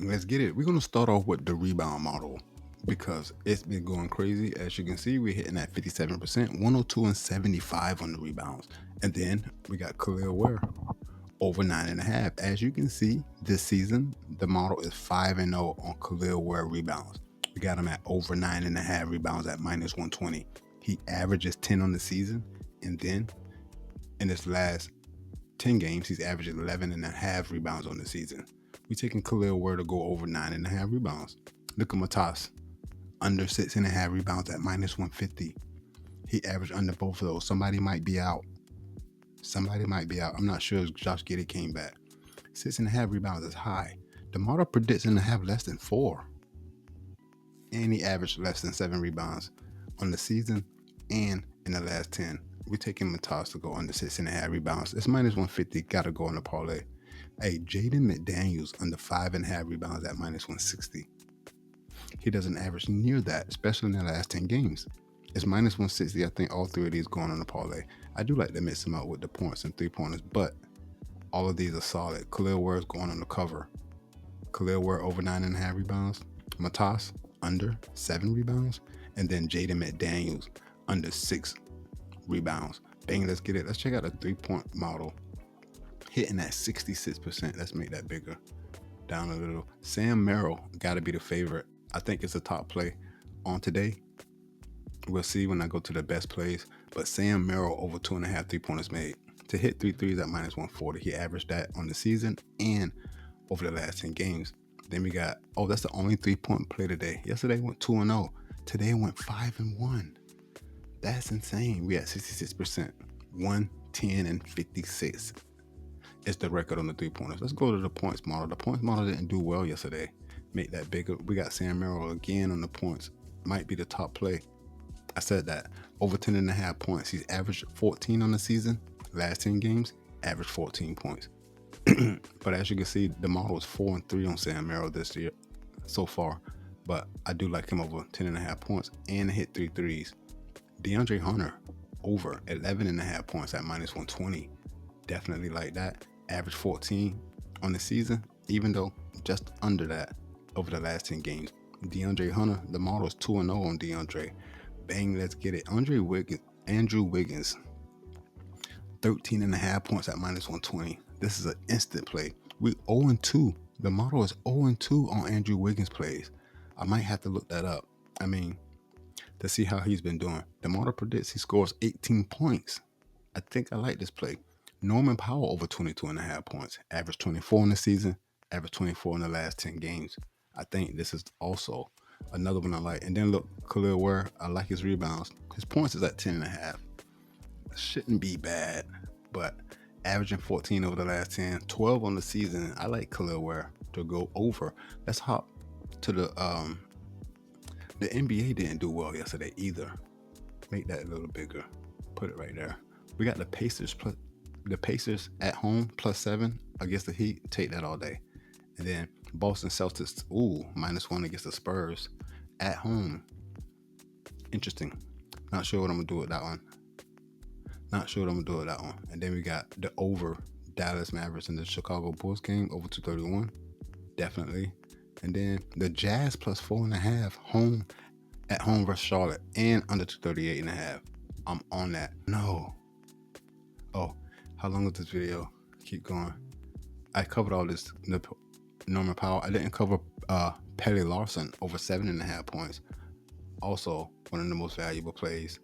Bang, let's get it. We're going to start off with the rebound model because it's been going crazy. As you can see, we're hitting at 57%, 102 and 75 on the rebounds. And then we got Kelel Ware over 9.5. As you can see, this season, the model is 5-0 on Kelel Ware rebounds. We got him at over 9.5 rebounds at minus 120. He averages 10 on the season. And then in his last 10 games, he's averaging 11.5 rebounds on the season. We taking Kelel Ware to go over 9.5 rebounds. Look at Matas, under 6.5 rebounds at minus 150. He averaged under both of those. Somebody might be out. I'm not sure if Josh Giddey came back. 6.5 rebounds is high. The model predicts him to have less than 4. And he averaged less than 7 rebounds on the season and in the last 10. We're taking Matas to go under 6.5 rebounds. It's minus 150. Gotta go on the parlay. Hey, Jaden McDaniels under 5.5 rebounds at minus 160. He doesn't average near that, especially in the last 10 games. It's minus 160. I think all three of these going on the parlay. I do like to mix them out with the points and 3-pointers, but all of these are solid. Kelel Ware is going on the cover. Kelel Ware over 9.5 rebounds. Matas under 7 rebounds. And then Jaden McDaniels under 6 rebounds. Bang, let's get it. Let's check out the 3-point model. Hitting at 66%. Let's make that bigger. Down a little. Sam Merrill got to be the favorite. I think it's a top play on today. We'll see when I go to the best plays. But Sam Merrill over 2.5 3-pointers made. To hit 3 threes at minus 140. He averaged that on the season and over the last 10 games. Then we got, that's the only 3-point play today. Yesterday went 2-0. Today it went 5-1. That's insane. We at 66%. 110 and 56. It's the record on the 3-pointers. Let's go to the points model. The points model didn't do well yesterday. Make that bigger. We got Sam Merrill again on the points. Might be the top play. I said that. Over 10.5 points. He's averaged 14 on the season. Last 10 games, averaged 14 points. But as you can see, the model is 4-3 on Sam Merrill this year so far. But I do like him over 10.5 points and hit 3 threes. DeAndre Hunter over 11.5 points at minus 120. Definitely like that. Average 14 on the season, even though just under that over the last 10 games. DeAndre Hunter, the model is 2-0 on DeAndre. Bang, let's get it. Andrew Wiggins, 13.5 points at minus 120. This is an instant play. We 0-2. The model is 0-2 on Andrew Wiggins plays. I might have to look that up. To see how he's been doing. The model predicts he scores 18 points. I think I like this play. Norman Powell over 22.5 points. Average 24 in the season. Average 24 in the last 10 games. I think this is also another one I like. And then look, Kelel Ware, I like his rebounds. His points is at 10.5. Shouldn't be bad, but averaging 14 over the last 10, 12 on the season. I like Kelel Ware to go over. Let's hop to the NBA didn't do well yesterday either. Make that a little bigger. Put it right there. We got the Pacers at home +7 against the Heat. Take that all day. And then Boston Celtics, -1 against the Spurs at home. Interesting. Not sure what I'm gonna do with that one. And then we got the over Dallas Mavericks in the Chicago Bulls game over 231. Definitely. And then the Jazz +4.5 at home versus Charlotte and under 238.5. I'm on that. No. Oh, how long is this video? Keep going. I covered all this. Norman Powell. I didn't cover Pelly Larson over 7.5 points. Also, one of the most valuable plays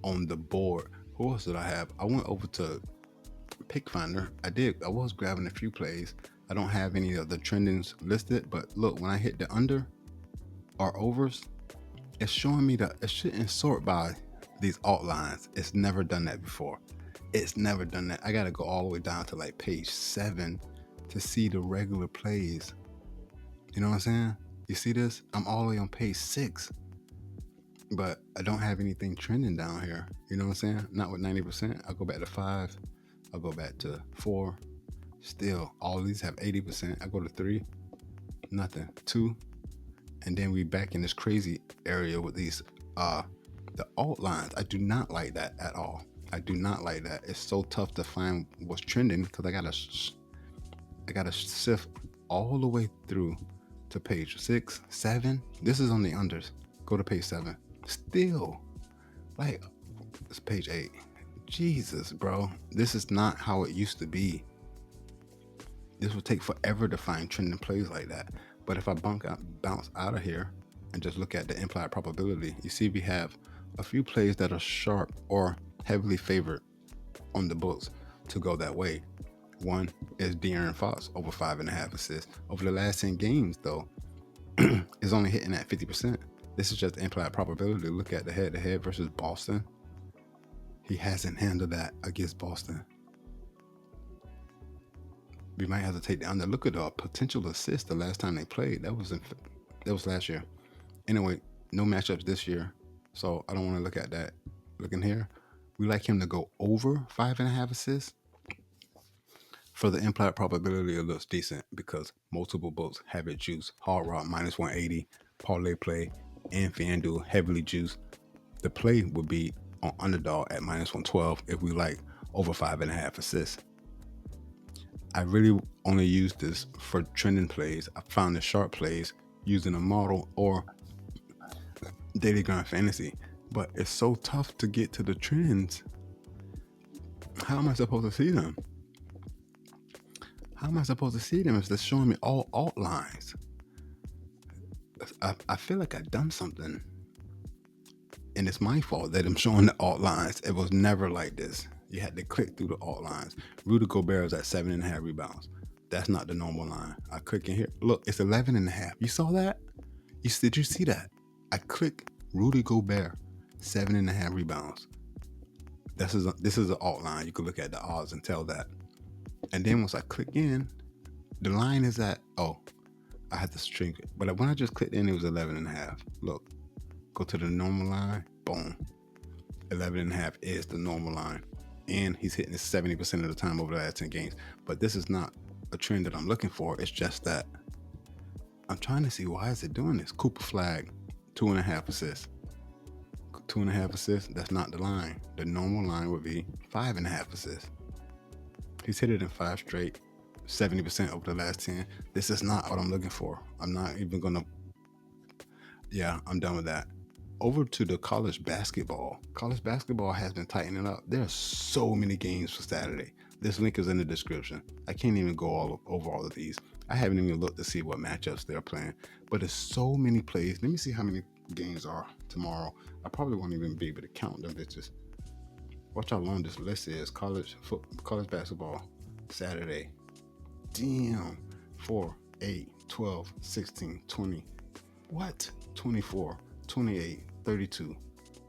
on the board. Who else did I have? I went over to Pick Finder. I was grabbing a few plays. I don't have any of the trendings listed, but look, when I hit the under or overs, it's showing me that it shouldn't sort by these alt lines. It's never done that before. I gotta go all the way down to like page 7 to see the regular plays. You know what I'm saying? You see this? I'm all the way on page 6, but I don't have anything trending down here. You know what I'm saying? Not with 90%. I'll go back to 5. I'll go back to 4. Still, all of these have 80%. I go to 3. Nothing. 2. And then we back in this crazy area with these the alt lines. I do not like that at all. I do not like that. It's so tough to find what's trending because I gotta sift all the way through to page 6, 7. This is on the unders. Go to page 7. Still, like, it's page 8. Jesus, bro. This is not how it used to be. This would take forever to find trending plays like that. But if I bounce out of here and just look at the implied probability, you see we have a few plays that are sharp or heavily favored on the books to go that way. One is De'Aaron Fox over 5.5 assists. Over the last 10 games, though, is only hitting at 50%. This is just implied probability. Look at the head-to-head versus Boston. He hasn't handled that against Boston. We might have to take the under. Look at the potential assist the last time they played. That was last year. Anyway, no matchups this year, so I don't want to look at that. Looking here, we like him to go over 5.5 assists. For the implied probability, it looks decent because multiple books have it juiced. Hard Rock minus 180, Parlay Play, and FanDuel heavily juiced. The play would be on Underdog at minus 112 if we like over 5.5 assists. I really only use this for trending plays. I found the sharp plays using a model or daily grind fantasy, but it's so tough to get to the trends. How am I supposed to see them? How am I supposed to see them if they're showing me all alt lines? I feel like I've done something, and it's my fault that I'm showing the alt lines. It was never like this. You had to click through the alt lines. Rudy Gobert is at 7.5 rebounds. That's not the normal line. I click in here. Look, it's 11.5. You saw that? Did you see that? I click Rudy Gobert, 7.5 rebounds. This is an alt line. You can look at the odds and tell that. And then once I click in, the line is at, I had to shrink it. But when I just clicked in, it was 11.5. Look, go to the normal line, boom. 11.5 is the normal line. And he's hitting it 70% of the time over the last 10 games. But this is not a trend that I'm looking for. It's just that I'm trying to see why is it doing this. Cooper Flag, 2.5 assists. 2.5 assists, that's not the line. The normal line would be 5.5 assists. He's hit it in 5 straight, 70% over the last 10. This is not what I'm looking for. I'm not even gonna, I'm done with that. Over to the college basketball. College basketball has been tightening up. There are so many games for Saturday. This link is in the description. I can't even go over all of these. I haven't even looked to see what matchups they're playing, but there's so many plays. Let me see how many games are tomorrow. I probably won't even be able to count them bitches. Watch how long this list is. College basketball, Saturday. Damn. 4, 8, 12, 16, 20. What? 24, 28, 32,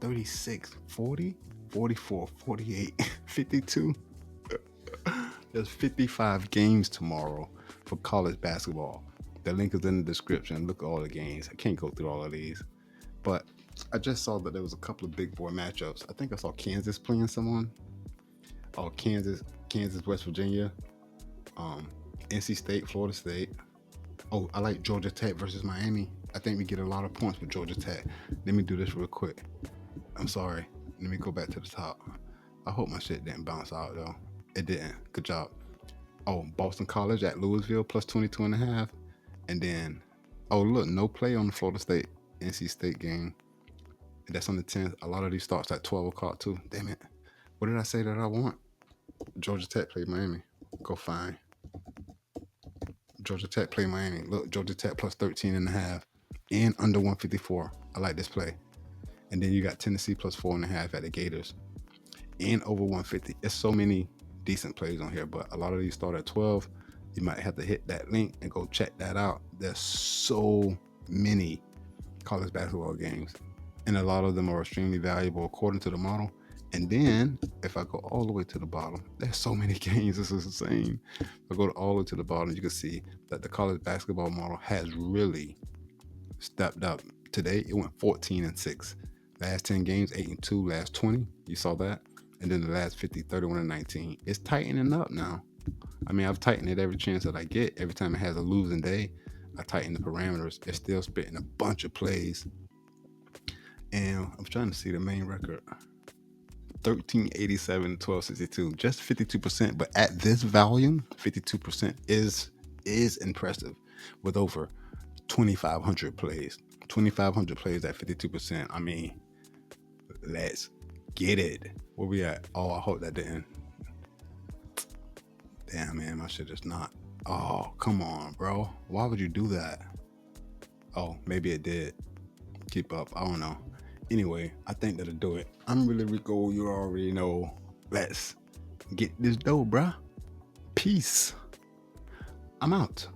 36, 40, 44, 48, 52. There's 55 games tomorrow for college basketball. The link is in the description. Look at all the games. I can't go through all of these. But I just saw that there was a couple of big boy matchups. I think I saw Kansas playing someone. Oh, Kansas, West Virginia, NC State, Florida State. Oh, I like Georgia Tech versus Miami. I think we get a lot of points with Georgia Tech. Let me do this real quick. I'm sorry. Let me go back to the top. I hope my shit didn't bounce out though. It didn't. Good job. Oh, Boston College at Louisville plus 22.5. And then, look, no play on the Florida State NC State game. That's on the 10th. A lot of these starts at 12 o'clock too. Damn it. What did I say that I want? Georgia Tech play Miami. Go fine. Georgia Tech play Miami. Look, Georgia Tech plus 13.5 and under 154. I like this play. And then you got Tennessee plus 4.5 at the Gators and over 150. It's so many decent plays on here, but a lot of these start at 12. You might have to hit that link and go check that out. There's so many college basketball games, and a lot of them are extremely valuable according to the model. And then if I go all the way to the bottom, there's so many games. This is insane. If I go all the way to the bottom, you can see that the college basketball model has really stepped up. Today it went 14-6. Last 10 games, 8-2. Last 20, you saw that. And then the last 50, 31-19. It's tightening up now. I mean, I've tightened it every chance that I get. Every time it has a losing day, I tighten the parameters. It's still spitting a bunch of plays. And I'm trying to see the main record. 1387, 1262, just 52%. But at this volume, 52% is impressive with over 2,500 plays. 2,500 plays at 52%. I mean, let's get it. Where we at? Oh, I hope that didn't. Damn, man, my shit is not. Oh, come on, bro. Why would you do that? Oh, maybe it did. Keep up. I don't know. Anyway, I think that'll do it. I'm really Rico. You already know. Let's get this dough, bruh. Peace. I'm out.